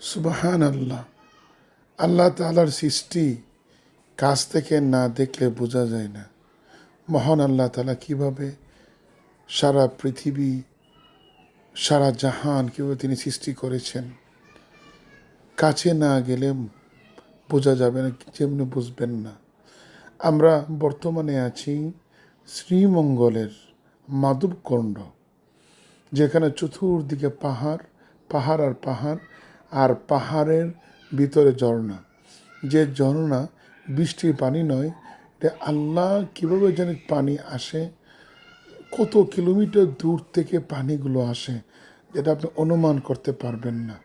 সুবহান আল্লাহ। আল্লাহ তাআলার সৃষ্টি কাছ থেকে না দেখলে বোঝা যায় না। মহান আল্লাহ তাআলা কীভাবে সারা পৃথিবী, সারা জাহান কীভাবে তিনি সৃষ্টি করেছেন, কাছে না গেলে বোঝা যাবে না, যেমনি বুঝবেন না। আমরা বর্তমানে আছি শ্রীমঙ্গলের মাধবকুণ্ড, যেখানে চতুর্দিকে পাহাড়, পাহাড় আর পাহাড়, আর পাহাড়ের ভিতরে ঝর্ণা। যে ঝর্ণা বৃষ্টির পানি নয়, এটা আল্লাহ কীভাবে যেন পানি আসে, কত কিলোমিটার দূর থেকে পানিগুলো আসে, যেটা আপনি অনুমান করতে পারবেন না।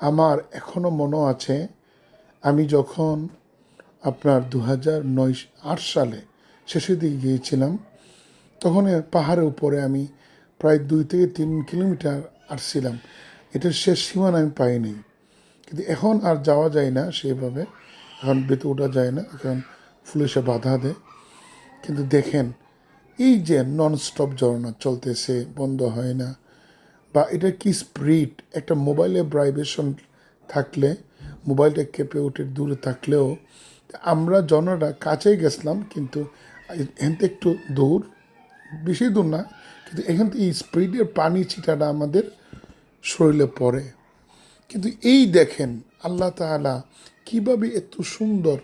আমার এখনও মনে আছে, আমি যখন আপনার 2008 সালে শেষের দিকে গিয়েছিলাম, তখন পাহাড়ের উপরে আমি প্রায় 2 থেকে 3 কিলোমিটার আসছিলাম। এটার শেষ সীমানা আমি পাইনি, কিন্তু এখন আর যাওয়া যায় না সেভাবে, এখন ভেতরে ওঠা যায় না, এখন পুলিশে বাধা দেয়। কিন্তু দেখেন, এই যে ননস্টপ ঝর্ণা চলতেছে, বন্ধ হয় না, বা এটা কি স্পিড! একটা মোবাইলে ভাইব্রেশন থাকলে মোবাইলটা কেঁপে ওঠে দূরে থাকলেও। আমরা ঝর্ণাটা কাছে গেছিলাম, কিন্তু এখান থেকে একটু দূর, বেশি দূর না, কিন্তু এখান থেকে এই স্পিডের পানি ছিটাটা আমাদের শরীরে পড়ে। কিন্তু এই দেখেন আল্লাহ তাআলা কীভাবে এত সুন্দর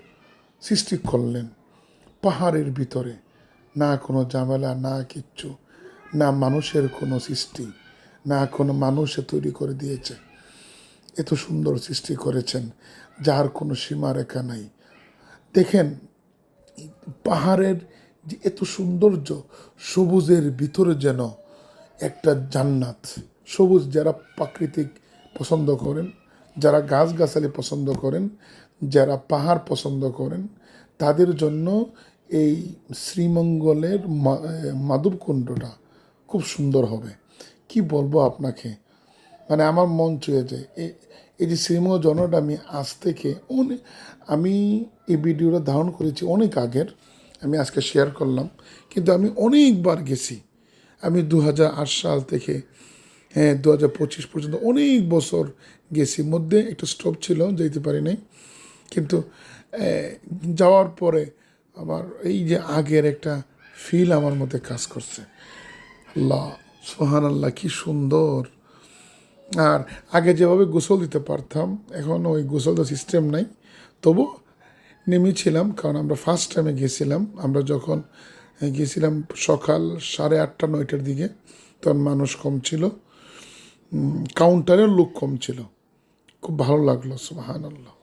সৃষ্টি করলেন পাহাড়ের ভিতরে, না কোনো ঝামেলা, না কিচ্ছু, না মানুষের কোনো সৃষ্টি, না কোনো মানুষে তৈরি করে দিয়েছে। এত সুন্দর সৃষ্টি করেছেন, যার কোনো সীমারেখা নাই। দেখেন পাহাড়ের যে এত সৌন্দর্য, সবুজের ভিতরে যেন একটা জান্নাত। সবুজ, যারা প্রাকৃতিক পছন্দ করেন, যারা গাছগাছালি পছন্দ করেন, যারা পাহাড় পছন্দ করেন, তাদের জন্য এই শ্রীমঙ্গলের মাধবকুণ্ডটা খুব সুন্দর হবে। কি বলবো আপনাকে, মানে আমার মন ছুঁয়ে যায়। এই যে শ্রীমঙ্গল জনটা আমি আজ থেকে আমি এই ভিডিওটা ধারণ করেছি অনেক আগের, আমি আজকে শেয়ার করলাম, কিন্তু আমি অনেকবার গেছি। আমি 2008 সাল থেকে 2025 পর্যন্ত অনেক বছর গেছি। মধ্যে একটা স্টপ ছিল, যেতে পারি নাই, কিন্তু যাওয়ার পরে আমার এই যে আগের একটা ফিল আমার মধ্যে কাজ করছে। আল্লাহ, সুবহান আল্লাহ, কী সুন্দর! আর আগে যেভাবে গোসল দিতে পারতাম, এখন ওই গোসল তো সিস্টেম নাই, তবু নেমেছিলাম, কারণ আমরা ফার্স্ট টাইমে গেছিলাম। আমরা যখন গেছিলাম সকাল 8:30 9টার দিকে, তখন মানুষ কম ছিল, কাউন্টারের লোক কম ছিল। খুব ভালো লাগলো, সুবহানাল্লাহ।